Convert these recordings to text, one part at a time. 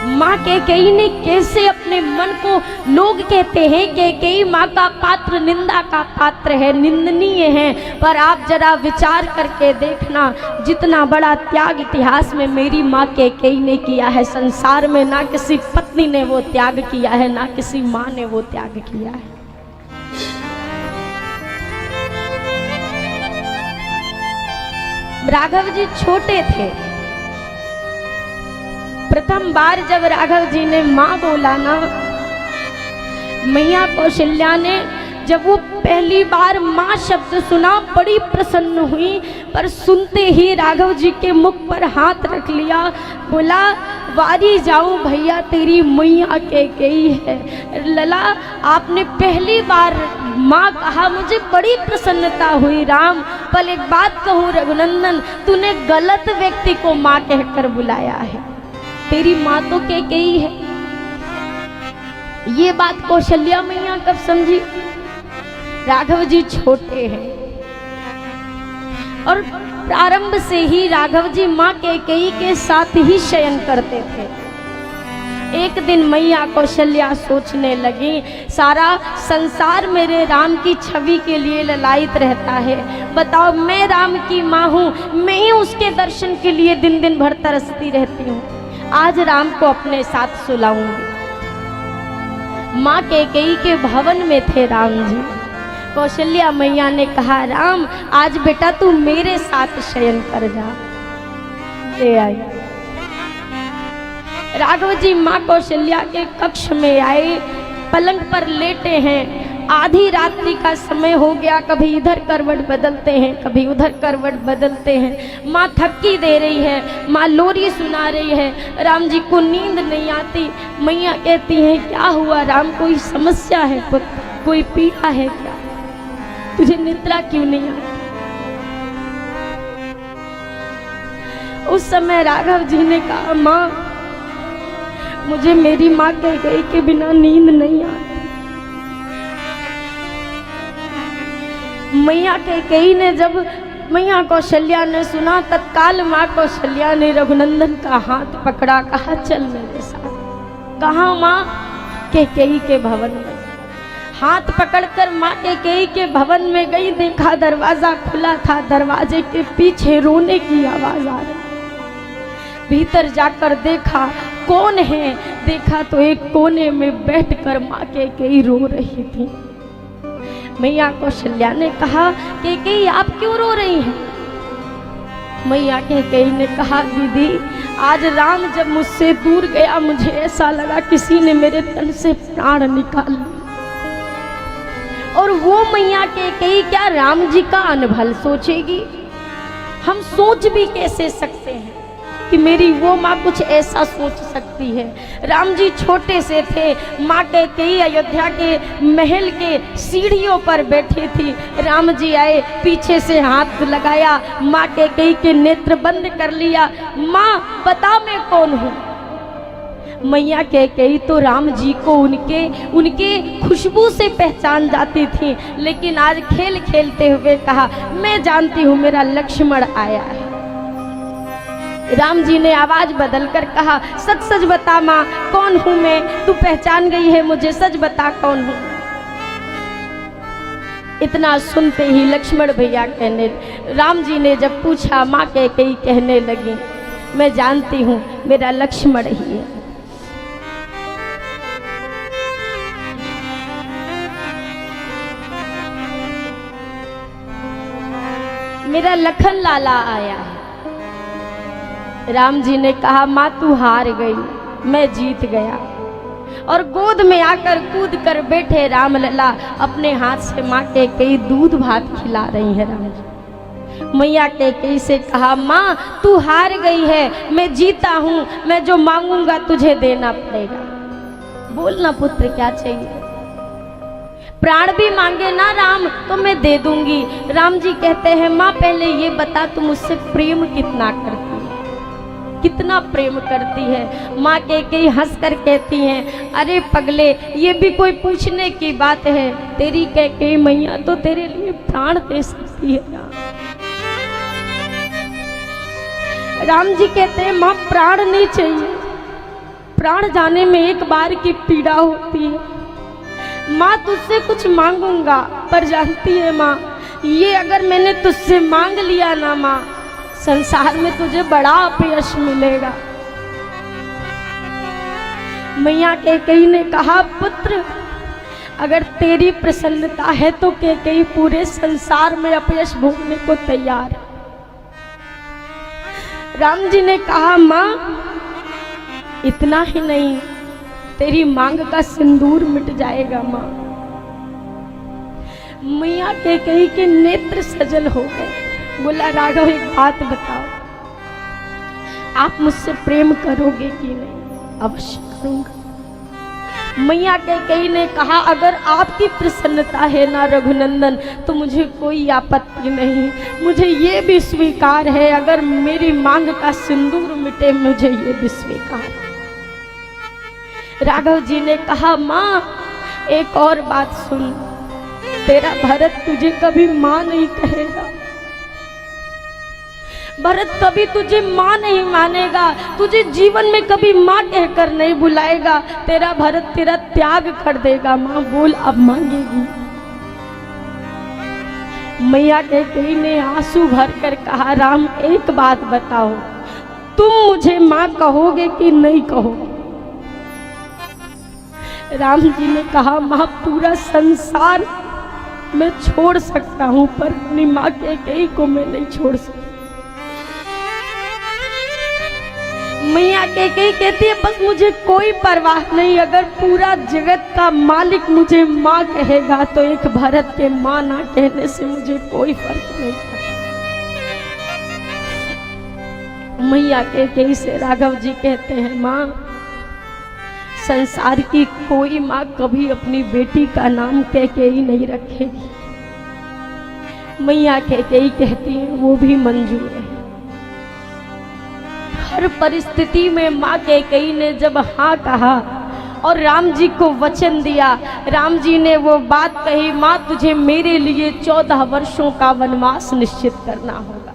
माँ कैकेयी ने कैसे अपने मन को, लोग कहते हैं कैकेयी माँ का पात्र निंदा का पात्र है, निंदनीय है, पर आप जरा विचार करके देखना, जितना बड़ा त्याग इतिहास में मेरी माँ कैकेयी ने किया है, संसार में ना किसी पत्नी ने वो त्याग किया है, ना किसी माँ ने वो त्याग किया है। राघव जी छोटे थे, प्रथम बार जब राघव जी ने माँ बोला ना, मैया कौशल्या ने जब वो पहली बार माँ शब्द सुना बड़ी प्रसन्न हुई, पर सुनते ही राघव जी के मुख पर हाथ रख लिया, बोला वारी जाऊं भैया तेरी मैया कैकेयी है। लला आपने पहली बार माँ कहा, मुझे बड़ी प्रसन्नता हुई। राम पर एक बात कहूँ रघुनंदन, तूने गलत व्यक्ति को माँ कहकर बुलाया है, तेरी माँ तो कैकेयी है। ये बात कौशल्या मैया कब समझी? राघव जी छोटे हैं और प्रारंभ से ही राघव जी माँ कैकेयी के साथ ही शयन करते थे। एक दिन मैया कौशल्या सोचने लगी, सारा संसार मेरे राम की छवि के लिए ललायित रहता है, बताओ मैं राम की माँ हूँ, मैं ही उसके दर्शन के लिए दिन दिन भर तरसती रहती हूँ, आज राम को अपने साथ सुलाऊंगी। माँ कैकेयी के भवन में थे राम जी। कौशल्या मैया ने कहा, राम आज बेटा तू मेरे साथ शयन कर जा। ले आई। राघव जी माँ कौशल्या के कक्ष में आए, पलंग पर लेटे हैं, आधी रात्रि का समय हो गया, कभी इधर करवट बदलते हैं, कभी उधर करवट बदलते हैं। माँ थपकी दे रही है, माँ लोरी सुना रही है, राम जी को नींद नहीं आती। मैया कहती हैं, क्या हुआ राम, कोई समस्या है, कोई पीड़ा है क्या, तुझे निद्रा क्यों नहीं आती? उस समय राघव जी ने कहा, माँ मुझे मेरी माँ कैकेयी के बिना नींद नहीं आती। मैया कैकेयी ने जब मैया कौशल्या ने सुना, तत्काल माँ कौशल्या ने रघुनंदन का हाथ पकड़ा, कहा चल मेरे साथ। कहा माँ? कैकेयी के भवन में। हाथ पकड़कर माँ कैकेयी के भवन में गई, देखा दरवाजा खुला था, दरवाजे के पीछे रोने की आवाज आ रही। भीतर जाकर देखा कौन है, देखा तो एक कोने में बैठकर माँ कैकेयी रो रही थी। मैया कौशल्या ने कहा, कैकेयी आप क्यों रो रही हैं? मैया कैकेयी ने कहा, दीदी आज राम जब मुझसे दूर गया, मुझे ऐसा लगा किसी ने मेरे तन से प्राण निकाल लिया। और वो मैया कैकेयी क्या राम जी का अनभल सोचेगी? हम सोच भी कैसे सकते हैं कि मेरी वो माँ कुछ ऐसा सोच सकती है। राम जी छोटे से थे, माँ कैकेयी अयोध्या के महल के सीढ़ियों पर बैठी थी। राम जी आए, पीछे से हाथ लगाया, माँ कैकेयी के नेत्र बंद कर लिया। माँ बता मैं कौन हूँ? मैया कैकेयी तो राम जी को उनके खुशबू से पहचान जाती थी, लेकिन आज खेल खेलते हुए कहा, मैं जानती हूँ मेरा लक्ष्मण आया है। राम जी ने आवाज बदलकर कहा, सच सच बता माँ, कौन हूं मैं? तू पहचान गई है मुझे, सच बता कौन हूं? इतना सुनते ही लक्ष्मण भैया कहने, राम जी ने जब पूछा, माँ कैकेयी कहने लगी, मैं जानती हूं मेरा लक्ष्मण ही है। मेरा लखन लाला आया है। राम जी ने कहा, माँ तू हार गई, मैं जीत गया। और गोद में आकर कूद कर बैठे राम लला अपने हाथ से माँ कैकेयी दूध भात खिला रही है। राम जी मैया कैकेयी से कहा, माँ तू हार गई है, मैं जीता हूँ, मैं जो मांगूंगा तुझे देना पड़ेगा। बोलना पुत्र क्या चाहिए? प्राण भी मांगे ना राम तो मैं दे दूंगी। राम जी कहते हैं, माँ पहले ये बता तू मुझसे प्रेम कितना करती है, कितना प्रेम करती है? माँ कैकेयी हंस कर कहती हैं, अरे पगले ये भी कोई पूछने की बात है, तेरी कैकेयी मैया तो तेरे लिए प्राण दे सकती है। राम जी कहते हैं, माँ प्राण नहीं चाहिए, प्राण जाने में एक बार की पीड़ा होती है। माँ तुझसे कुछ मांगूंगा, पर जानती है माँ, ये अगर मैंने तुझसे मांग लिया ना माँ, संसार में तुझे बड़ा अपयश मिलेगा। मैया कैकेयी ने कहा, पुत्र अगर तेरी प्रसन्नता है तो कैकेयी पूरे संसार में अपयश भोगने को तैयार है। राम जी ने कहा, माँ इतना ही नहीं, तेरी मांग का सिंदूर मिट जाएगा माँ। मैया कैकेयी के नेत्र सजल हो गए। बोला, राघव एक बात बताओ, आप मुझसे प्रेम करोगे कि नहीं? अवश्य करूंगा। मैया कैकेयी ने कहा, अगर आपकी प्रसन्नता है ना रघुनंदन, तो मुझे कोई आपत्ति नहीं। मुझे ये भी स्वीकार है, अगर मेरी मांग का सिंदूर मिटे, मुझे ये भी स्वीकार है। राघव जी ने कहा, माँ एक और बात सुन, तेरा भरत तुझे कभी माँ नहीं कहेगा। भरत कभी तुझे माँ नहीं मानेगा, तुझे जीवन में कभी माँ कहकर नहीं बुलाएगा। तेरा भरत तेरा त्याग कर देगा। माँ बोल, अब मांगेगी? मैया कैकेयी ने आंसू भर कर कहा, राम एक बात बताओ, तुम मुझे माँ कहोगे कि नहीं कहोगे? राम जी ने कहा, माँ पूरा संसार मैं छोड़ सकता हूँ, पर अपनी माँ कैकेयी को मैं नहीं छोड़ सकती। मैया कैकेयी कहती है, बस मुझे कोई परवाह नहीं, अगर पूरा जगत का मालिक मुझे माँ कहेगा तो एक भरत के माँ ना कहने से मुझे कोई फर्क नहीं पड़ता। मैया कैकेयी से राघव जी कहते हैं, माँ संसार की कोई माँ कभी अपनी बेटी का नाम कैकेयी नहीं रखेगी। मैया कैकेयी कहती है, वो भी मंजूर है। हर परिस्थिति में माँ कैकेयी ने जब हाँ कहा और राम जी को वचन दिया, राम जी ने वो बात कही, माँ तुझे मेरे लिए 14 वर्षों का वनवास निश्चित करना होगा।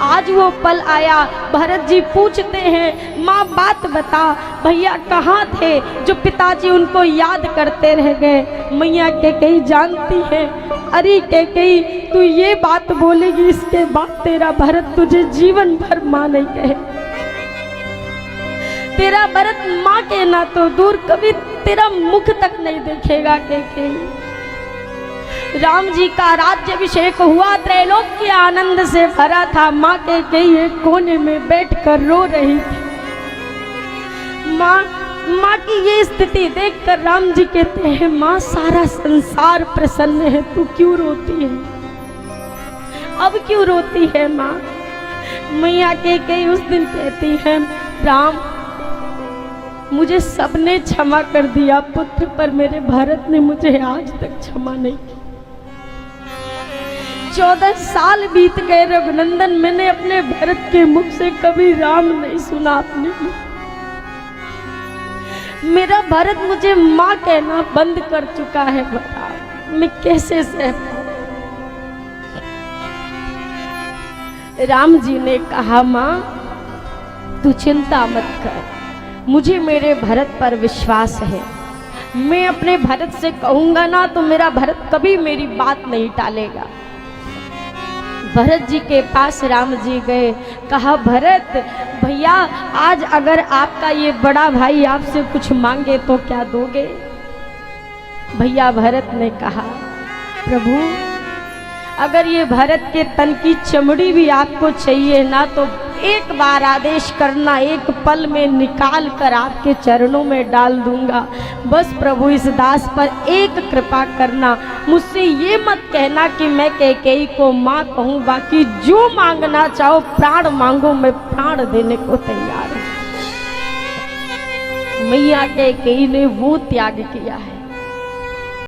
आज वो पल आया। भरत जी पूछते हैं, माँ बात बता, भैया कहाँ थे जो पिताजी उनको याद करते रह गए? मैया कैकेयी जानती है, अरे कैकेयी तू ये बात बोलेगी, इसके बाद तेरा भरत तुझे जीवन भर माँ नहीं कहे। तेरा भरत माँ कहना तो दूर, कभी तेरा मुख तक नहीं देखेगा कैकेयी। राम जी का राज्याभिषेक हुआ, त्रैलोक्य आनंद से भरा था। माँ कैकेयी एक कोने में बैठकर रो रही थी। माँ की ये स्थिति देखकर राम जी कहते हैं, माँ सारा संसार प्रसन्न है, तू क्यों रोती है? अब क्यों रोती है माँ? मैया कैकेयी उस दिन कहती है, राम मुझे सबने क्षमा कर दिया पुत्र, पर मेरे भरत ने मुझे आज तक क्षमा नहीं की। 14 साल बीत गए रघुनंदन, मैंने अपने भरत के मुख से कभी राम नहीं सुना अपने लिए। मेरा भरत मुझे माँ कहना बंद कर चुका है, बता मैं कैसे सह पाऊं? राम जी ने कहा, माँ तू चिंता मत कर, मुझे मेरे भरत पर विश्वास है। मैं अपने भरत से कहूंगा ना तो मेरा भरत कभी मेरी बात नहीं टालेगा। भरत जी के पास राम जी गए, कहा, भरत भैया आज अगर आपका ये बड़ा भाई आपसे कुछ मांगे तो क्या दोगे? भैया भरत ने कहा, प्रभु अगर ये भरत के तन की चमड़ी भी आपको चाहिए ना, तो एक बार आदेश करना, एक पल में निकाल कर आपके चरणों में डाल दूंगा। बस प्रभु इस दास पर एक कृपा करना, मुझसे ये मत कहना कि मैं कैकेयी को माँ कहूँ, बाकी जो मांगना चाहो प्राण मांगो, मैं प्राण देने को तैयार हूँ। मैया कैकेयी ने वो त्याग किया है।